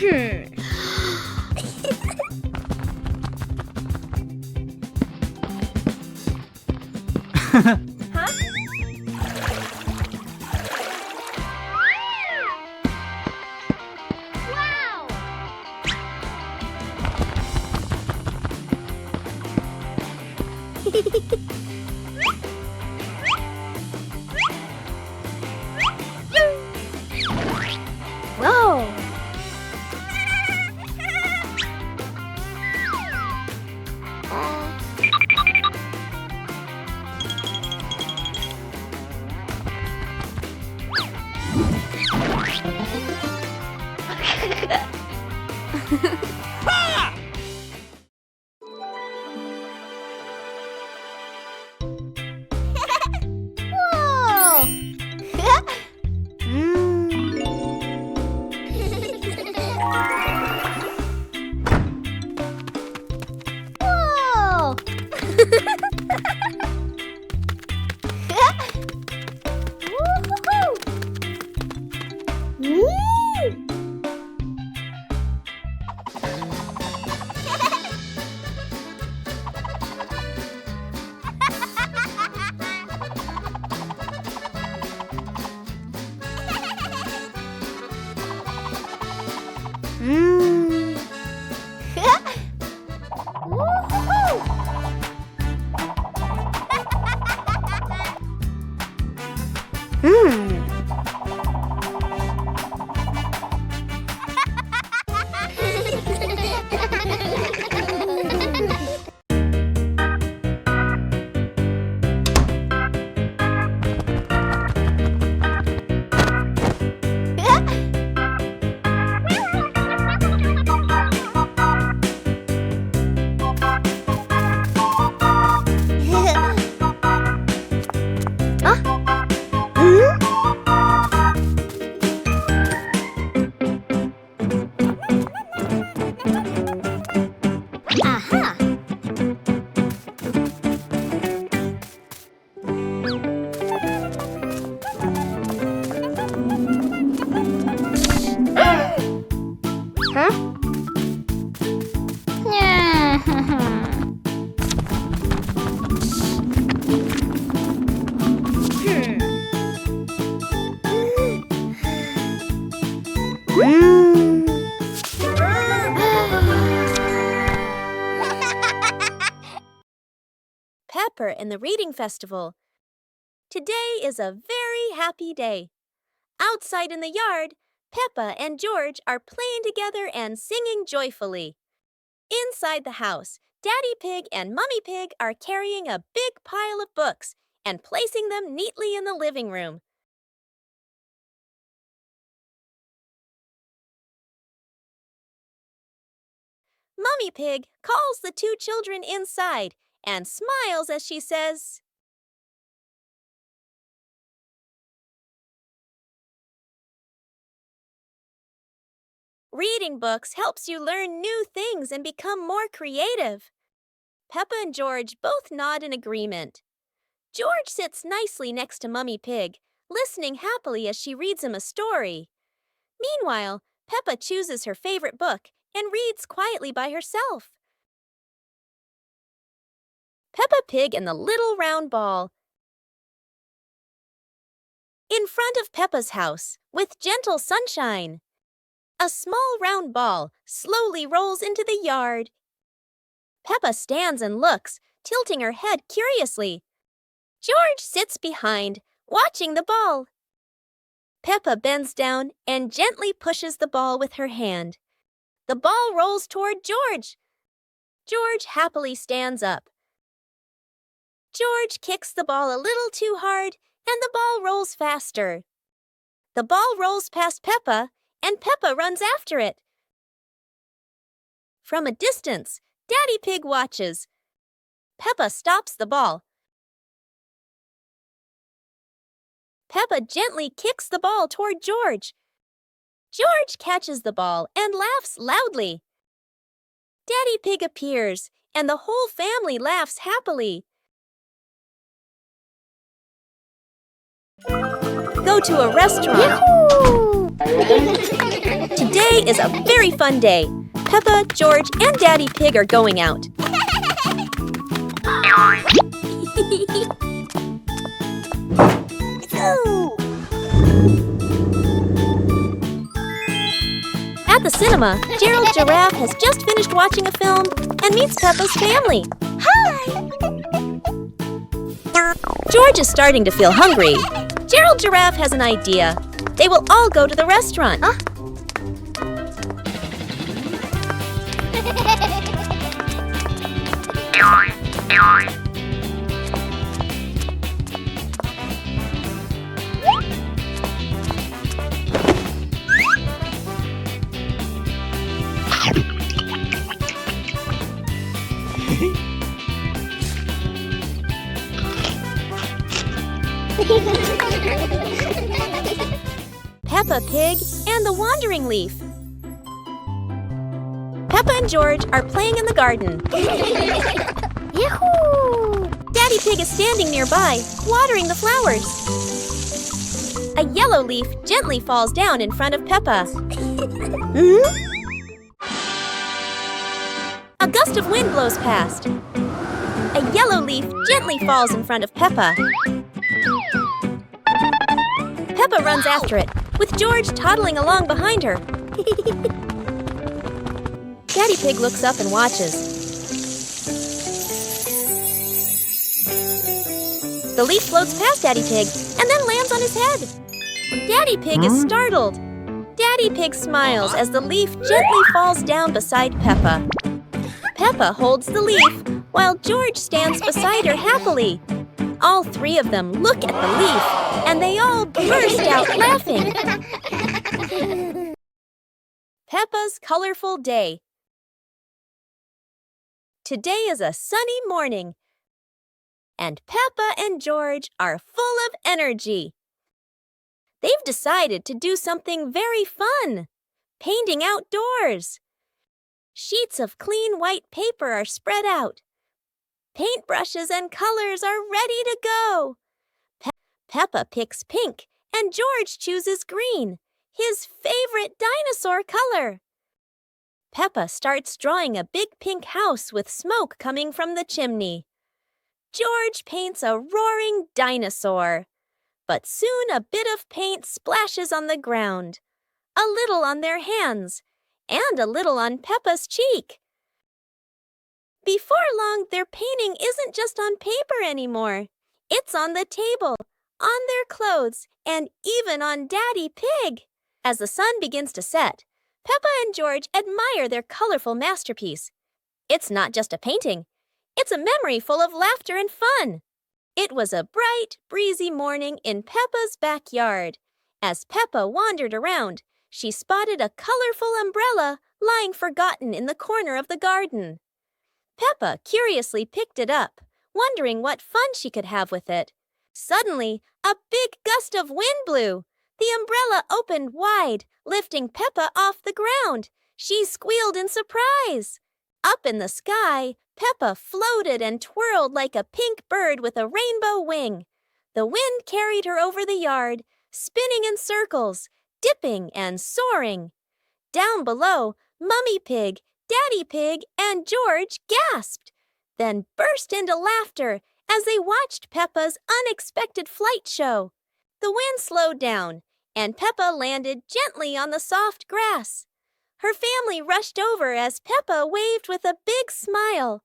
Huh? Wow! Whoa! Whoa! Whoa! Woo-hoo-hoo! Woo! Woo-hoo-hoo! Aha! Huh? Pepper and the Reading Festival. Today is a very happy day. Outside in the yard, Peppa and George are playing together and singing joyfully. Inside the house, Daddy Pig and Mummy Pig are carrying a big pile of books and placing them neatly in the living room. Mummy Pig calls the two children inside and smiles as she says, "Reading books helps you learn new things and become more creative." Peppa and George both nod in agreement. George sits nicely next to Mummy Pig, listening happily as she reads him a story. Meanwhile, Peppa chooses her favorite book and reads quietly by herself. Peppa Pig and the Little Round Ball. In front of Peppa's house, with gentle sunshine, a small round ball slowly rolls into the yard. Peppa stands and looks, tilting her head curiously. George sits behind, watching the ball. Peppa bends down and gently pushes the ball with her hand. The ball rolls toward George. George happily stands up. George kicks the ball a little too hard, and the ball rolls faster. The ball rolls past Peppa, and Peppa runs after it. From a distance, Daddy Pig watches. Peppa stops the ball. Peppa gently kicks the ball toward George. George catches the ball and laughs loudly. Daddy Pig appears, and the whole family laughs happily. Go to a restaurant. Yahoo! Today is a very fun day. Peppa, George, and Daddy Pig are going out. At the cinema, Gerald Giraffe has just finished watching a film and meets Peppa's family. Hi! George is starting to feel hungry. Gerald Giraffe has an idea. They will all go to the restaurant. Peppa Pig and the Wandering Leaf. Peppa and George are playing in the garden. Yahoo! Daddy Pig is standing nearby, watering the flowers. A yellow leaf gently falls down in front of Peppa. A gust of wind blows past. A yellow leaf gently falls in front of Peppa. Peppa runs after it, with George toddling along behind her. Daddy Pig looks up and watches. The leaf floats past Daddy Pig and then lands on his head. Daddy Pig is startled. Daddy Pig smiles as the leaf gently falls down beside Peppa. Peppa holds the leaf while George stands beside her happily. All three of them look at the leaf, and they all burst out laughing. Peppa's colorful day. Today is a sunny morning, and Peppa and George are full of energy. They've decided to do something very fun, painting outdoors. Sheets of clean white paper are spread out. Paintbrushes and colors are ready to go. Peppa picks pink and George chooses green, his favorite dinosaur color. Peppa starts drawing a big pink house with smoke coming from the chimney. George paints a roaring dinosaur. But soon a bit of paint splashes on the ground, a little on their hands, and a little on Peppa's cheek. Before long, their painting isn't just on paper anymore. It's on the table, on their clothes, and even on Daddy Pig. As the sun begins to set, Peppa and George admire their colorful masterpiece. It's not just a painting. It's a memory full of laughter and fun. It was a bright, breezy morning in Peppa's backyard. As Peppa wandered around, she spotted a colorful umbrella lying forgotten in the corner of the garden. Peppa curiously picked it up, wondering what fun she could have with it. Suddenly, a big gust of wind blew. The umbrella opened wide, lifting Peppa off the ground. She squealed in surprise. Up in the sky, Peppa floated and twirled like a pink bird with a rainbow wing. The wind carried her over the yard, spinning in circles, dipping and soaring. Down below, Mummy Pig, Daddy Pig, and George gasped, then burst into laughter as they watched Peppa's unexpected flight show. The wind slowed down, and Peppa landed gently on the soft grass. Her family rushed over as Peppa waved with a big smile.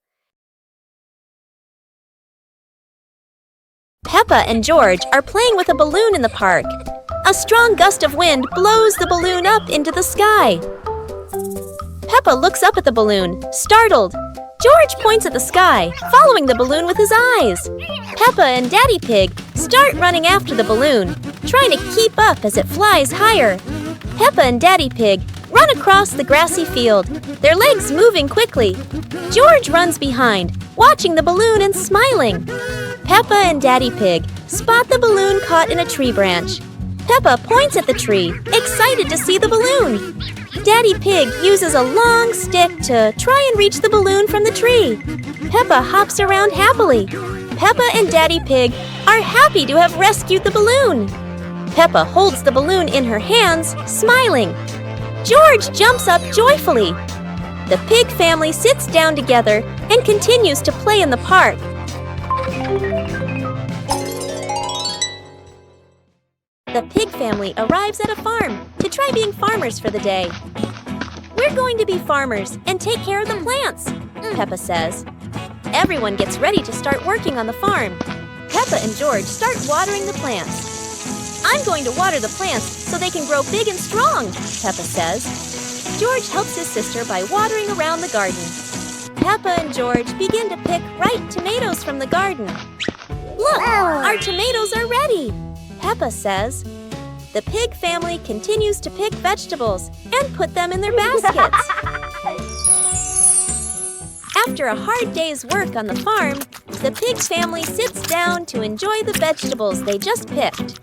Peppa and George are playing with a balloon in the park. A strong gust of wind blows the balloon up into the sky. Peppa looks up at the balloon, startled. George points at the sky, following the balloon with his eyes. Peppa and Daddy Pig start running after the balloon, trying to keep up as it flies higher. Peppa and Daddy Pig run across the grassy field, their legs moving quickly. George runs behind, watching the balloon and smiling. Peppa and Daddy Pig spot the balloon caught in a tree branch. Peppa points at the tree, excited to see the balloon. Daddy Pig uses a long stick to try and reach the balloon from the tree. Peppa hops around happily. Peppa and Daddy Pig are happy to have rescued the balloon. Peppa holds the balloon in her hands, smiling. George jumps up joyfully. The pig family sits down together and continues to play in the park. The pig family arrives at a farm to try being farmers for the day. We're going to be farmers and take care of the plants, Peppa says. Everyone gets ready to start working on the farm. Peppa and George start watering the plants. I'm going to water the plants so they can grow big and strong, Peppa says. George helps his sister by watering around the garden. Peppa and George begin to pick ripe tomatoes from the garden. Look, our tomatoes are ready, Peppa says. The pig family continues to pick vegetables and put them in their baskets. After a hard day's work on the farm, the pig family sits down to enjoy the vegetables they just picked.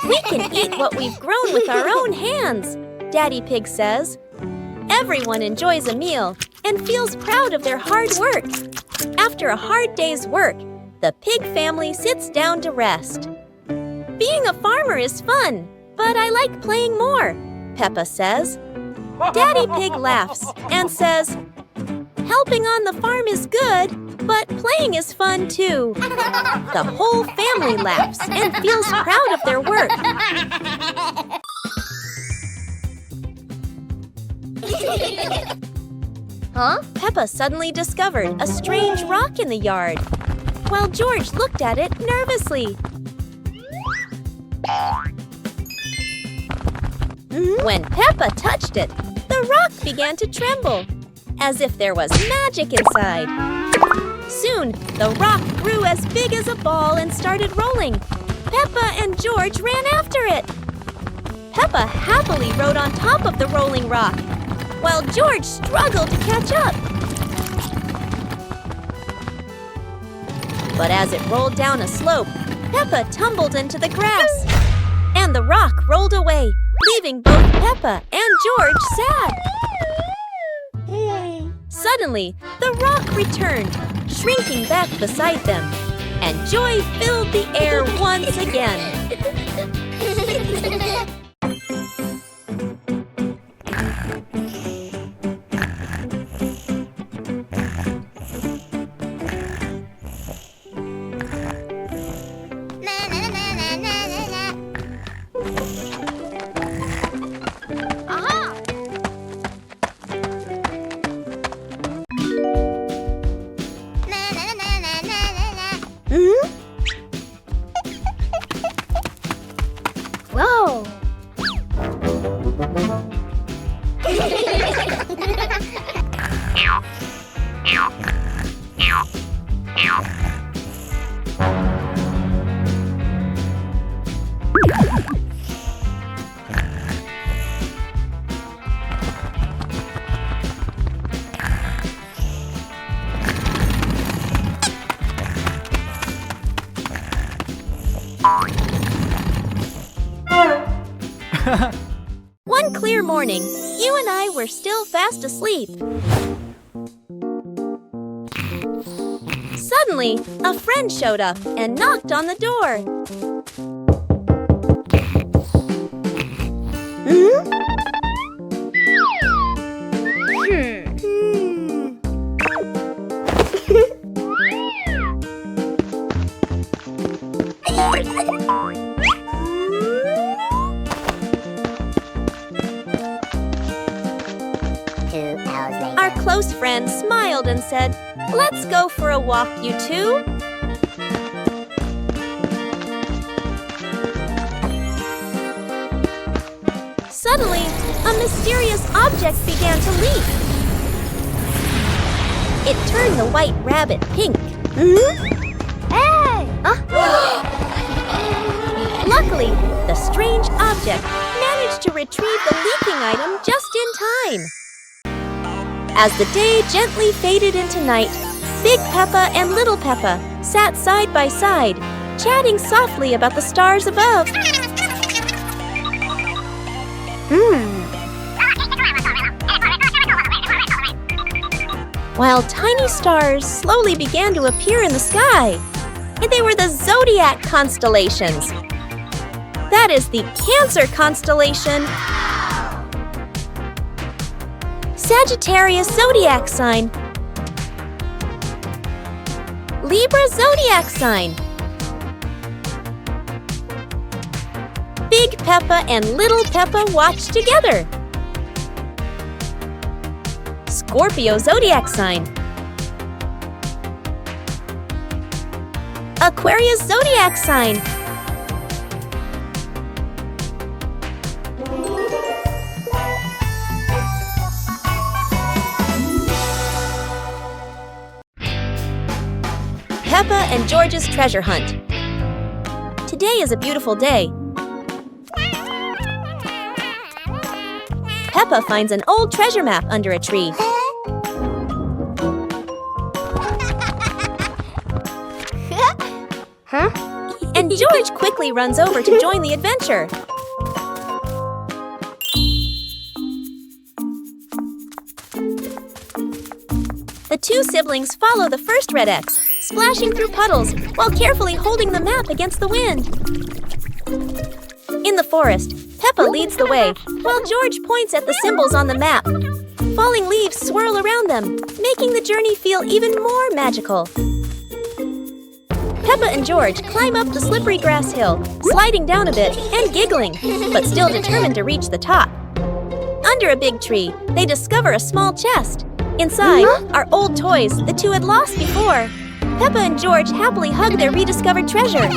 We can eat what we've grown with our own hands, Daddy Pig says. Everyone enjoys a meal and feels proud of their hard work. After a hard day's work, the pig family sits down to rest. Being a farmer is fun, but I like playing more, Peppa says. Daddy Pig laughs and says, helping on the farm is good, but playing is fun too. The whole family laughs and feels proud of their work. Huh? Peppa suddenly discovered a strange rock in the yard, while George looked at it nervously. When Peppa touched it, the rock began to tremble, as if there was magic inside. Soon, the rock grew as big as a ball and started rolling. Peppa and George ran after it. Peppa happily rode on top of the rolling rock, while George struggled to catch up. But as it rolled down a slope, Peppa tumbled into the grass, and the rock rolled away, leaving both Peppa and George sad. Suddenly, the rock returned, shrinking back beside them, and joy filled the air once again. Whoa! One clear morning, you and I were still fast asleep. Suddenly, a friend showed up and knocked on the door. Our close friend smiled and said, "Let's go for a walk, you two." Suddenly, a mysterious object began to leak. It turned the white rabbit pink. Hey! Luckily, the strange object managed to retrieve the leaking item just in time. As the day gently faded into night, Big Peppa and Little Peppa sat side by side, chatting softly about the stars above. While tiny stars slowly began to appear in the sky, and they were the zodiac constellations. That is the Cancer constellation. Sagittarius zodiac sign. Libra zodiac sign. Big Peppa and Little Peppa watch together. Scorpio zodiac sign. Aquarius zodiac sign. Peppa and George's treasure hunt. Today is a beautiful day. Peppa finds an old treasure map under a tree. Huh? And George quickly runs over to join the adventure. The two siblings follow the first red X, splashing through puddles while carefully holding the map against the wind. In the forest, Peppa leads the way, while George points at the symbols on the map. Falling leaves swirl around them, making the journey feel even more magical. Peppa and George climb up the slippery grass hill, sliding down a bit and giggling, but still determined to reach the top. Under a big tree, they discover a small chest. Inside are old toys the two had lost before. Peppa and George happily hug their rediscovered treasure.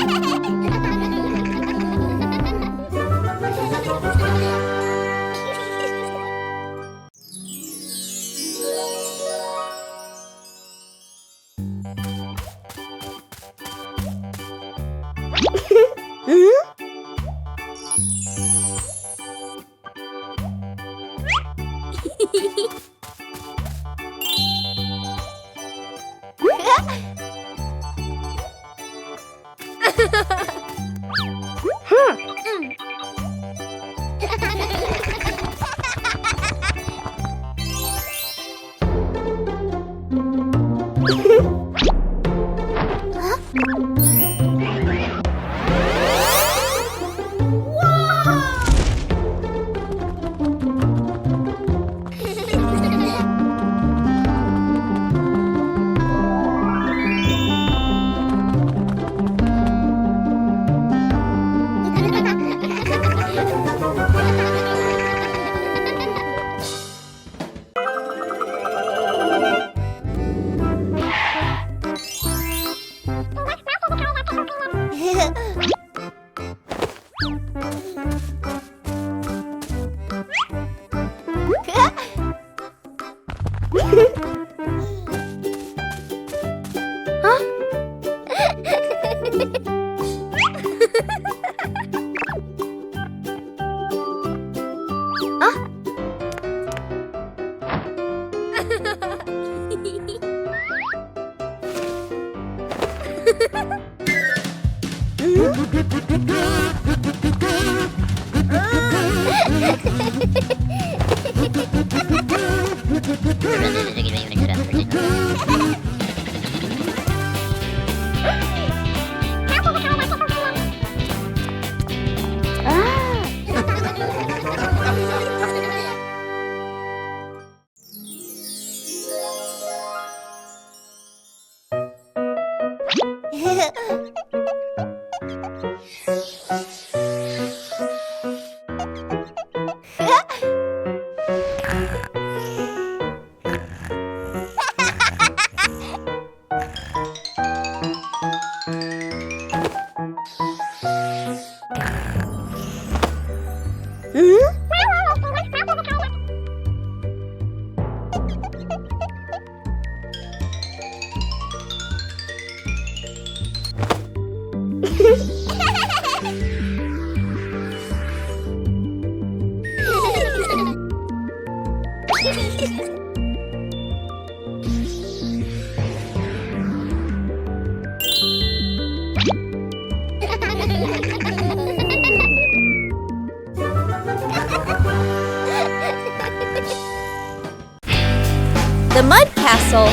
The Mud Castle.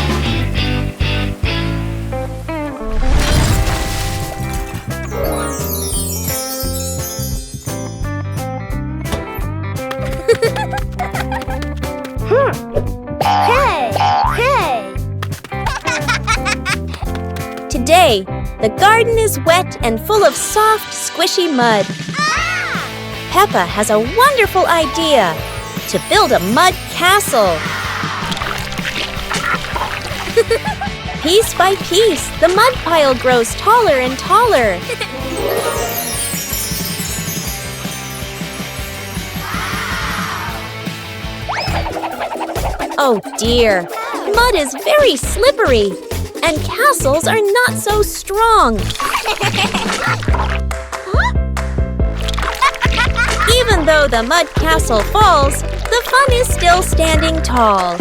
day, the garden is wet and full of soft, squishy mud. Peppa has a wonderful idea to build a mud castle. Piece by piece, the mud pile grows taller and taller. Oh dear, mud is very slippery, and castles are not so strong. Even though the mud castle falls, the fun is still standing tall.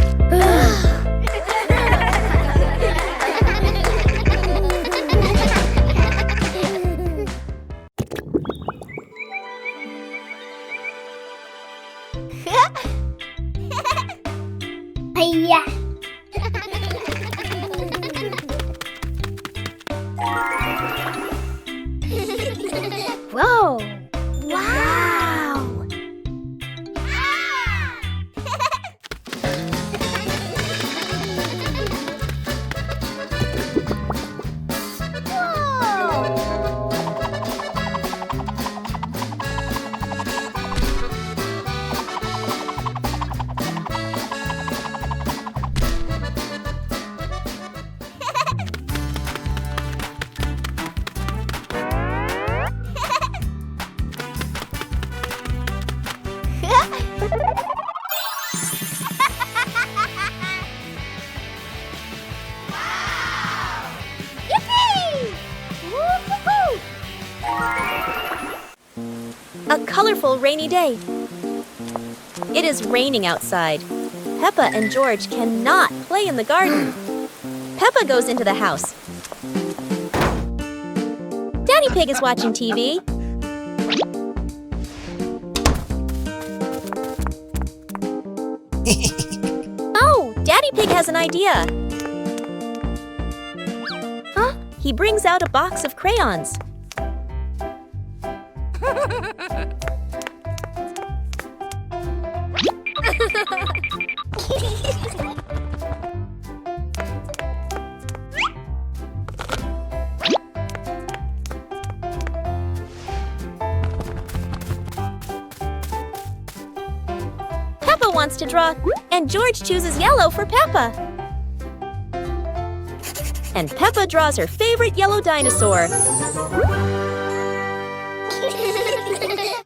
Hiya. Whoa! Wow! A colorful rainy day. It is raining outside. Peppa and George cannot play in the garden. Peppa goes into the house. Daddy Pig is watching TV. Oh, Daddy Pig has an idea. Huh? He brings out a box of crayons. Peppa wants to draw, and George chooses yellow for Peppa. And Peppa draws her favorite yellow dinosaur.